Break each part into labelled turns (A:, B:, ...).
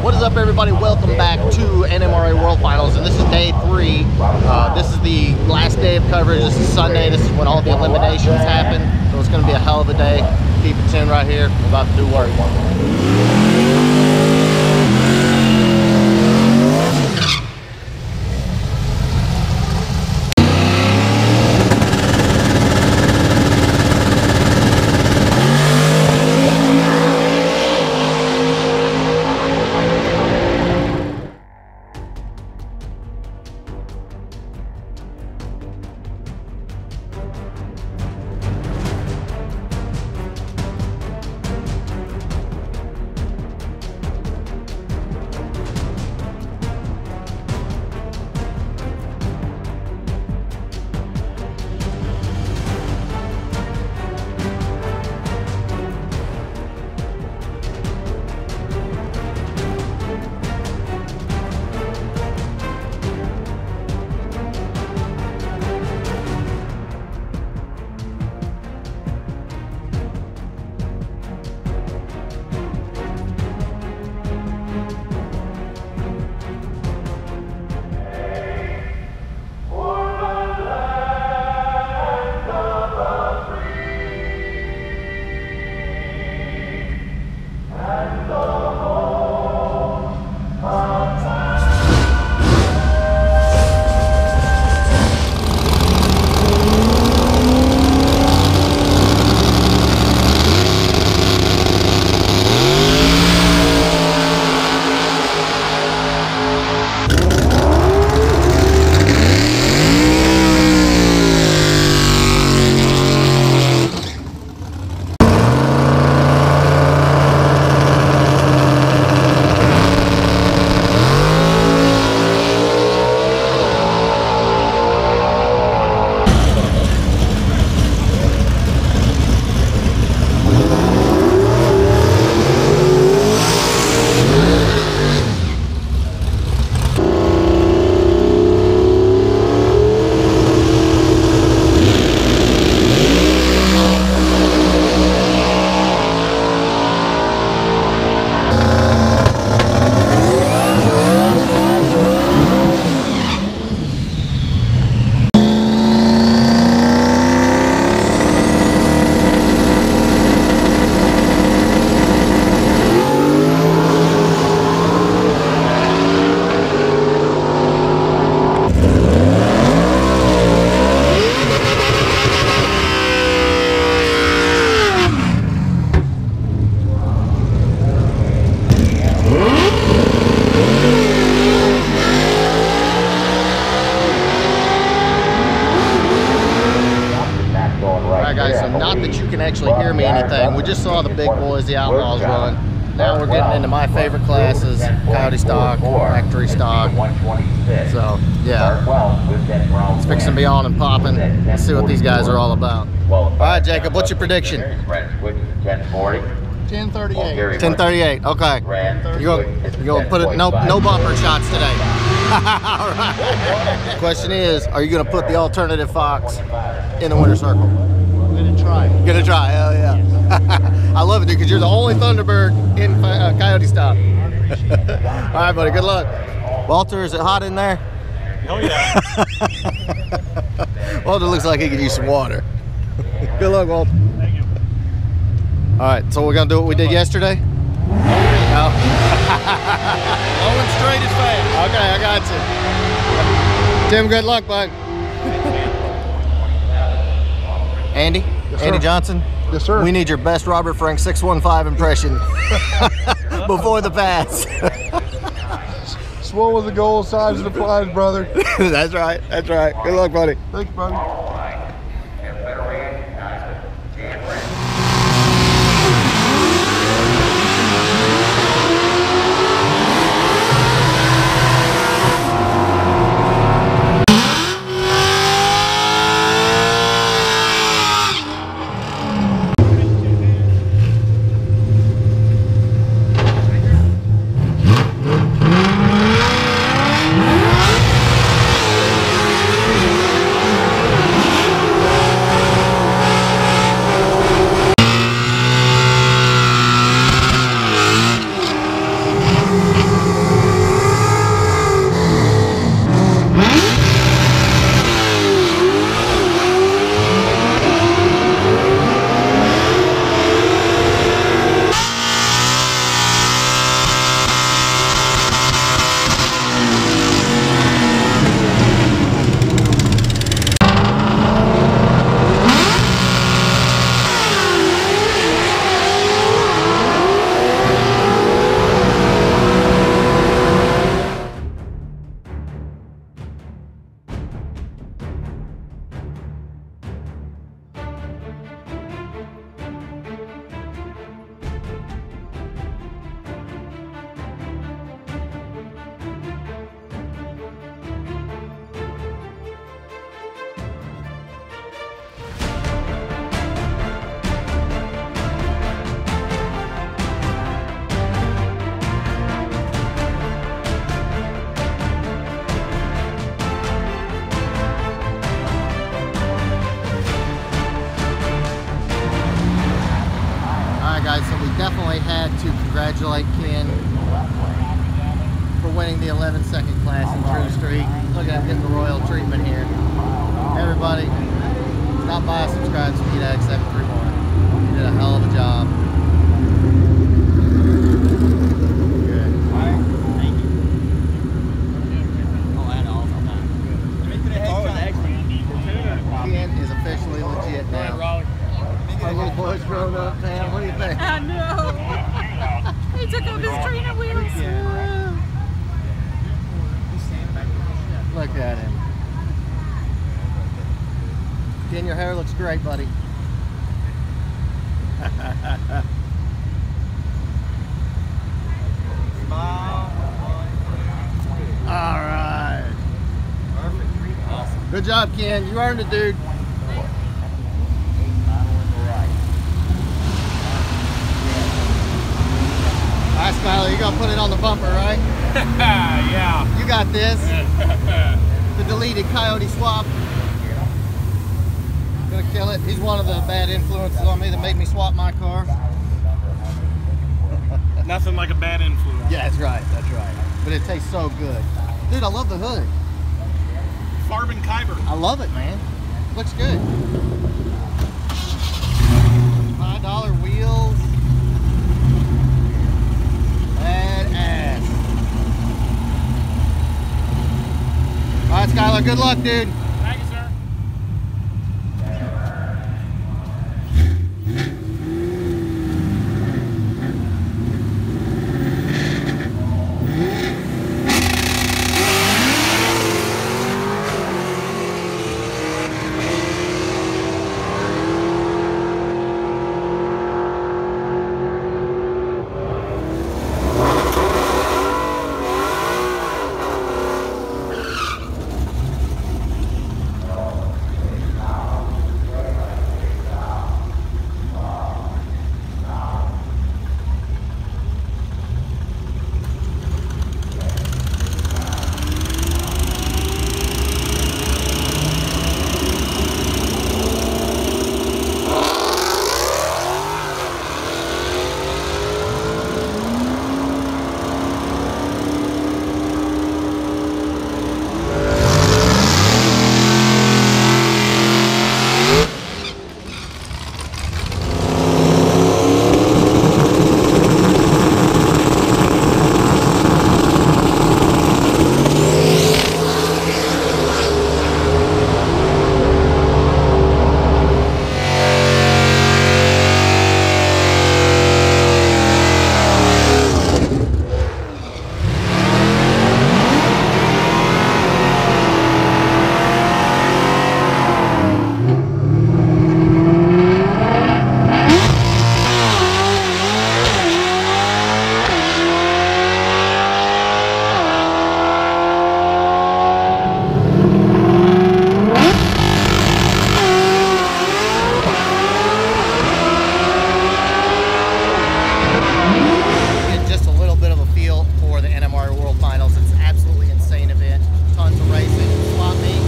A: What is up, everybody? Welcome back to NMRA World Finals, and this is day 3. This is the last day of coverage. This is Sunday. This is when all the eliminations happen, so it's going to be a hell of a day. Keep it tuned right here. We're about to do work. Not that you can actually hear me anything. We just saw the big boys, the Outlaws, run. Now we're getting into my favorite classes, Coyote stock, factory stock. So, yeah, it's fixing to be on and popping. Let's see what these guys are all about. All right, Jacob, what's your prediction?
B: 1038.
A: 1038, okay. You're going to put it, no bumper shots today. All right. The question is, are you going to put the alternative Fox in the winter circle? Gonna try, hell yeah. I love it, dude, because you're the only Thunderbird in Coyote stock. All right, buddy, good luck. Walter, is it hot in there?
B: Oh, yeah.
A: Walter looks like he could use some water. Good luck, Walter.
B: Thank you.
A: All right, so we're gonna do what we did yesterday? No.
B: Going straight as fast.
A: Okay, I got you. Tim, good luck, bud. Andy?
B: Yes,
A: Andy
B: sir.
A: Johnson?
B: Yes, sir.
A: We need your best Robert Frank 615 impression before the pass.
B: Swole with the goal, size of the prize, brother.
A: That's right. That's right. Good luck, buddy.
B: Thanks, buddy.
A: congratulate Ken for winning the 11-second class in True Streak. Look at him getting the royal treatment here. Everybody, stop by, subscribe to Speedag731. You did a hell of a job. Good.
C: Thank you. Oh, and all that.
A: Ken is officially legit now. Our little boy's grown up, man. What do you think?
D: I know. He took off his trainer wheels.
A: Look at him. Ken, your hair looks great, buddy. All right.
C: Perfect. Awesome.
A: Good job, Ken. You earned it, dude. All right, Skyler, you're gonna put it on the bumper, right?
E: Yeah.
A: You got this. The deleted coyote swap. Gonna kill it. He's one of the bad influences on me that made me swap my car.
E: Nothing like a bad influence.
A: Yeah, that's right. That's right. But it tastes so good. Dude, I love the hood.
E: Farben Kyber.
A: I love it, man. Looks good. $5 wheels. Badass. All right, Skyler, good luck, dude.
E: Thank you, sir.
A: Just a little bit of a feel for the NMRA World Finals. It's an absolutely insane event. Tons of racing, swap meet.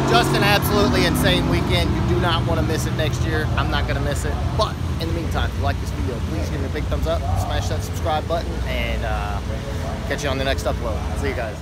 A: Just an absolutely insane weekend. You do not want to miss it next year. I'm not going to miss it. But in the meantime, if you like this video, please give me a big thumbs up, smash that subscribe button, and catch you on the next upload. See you guys.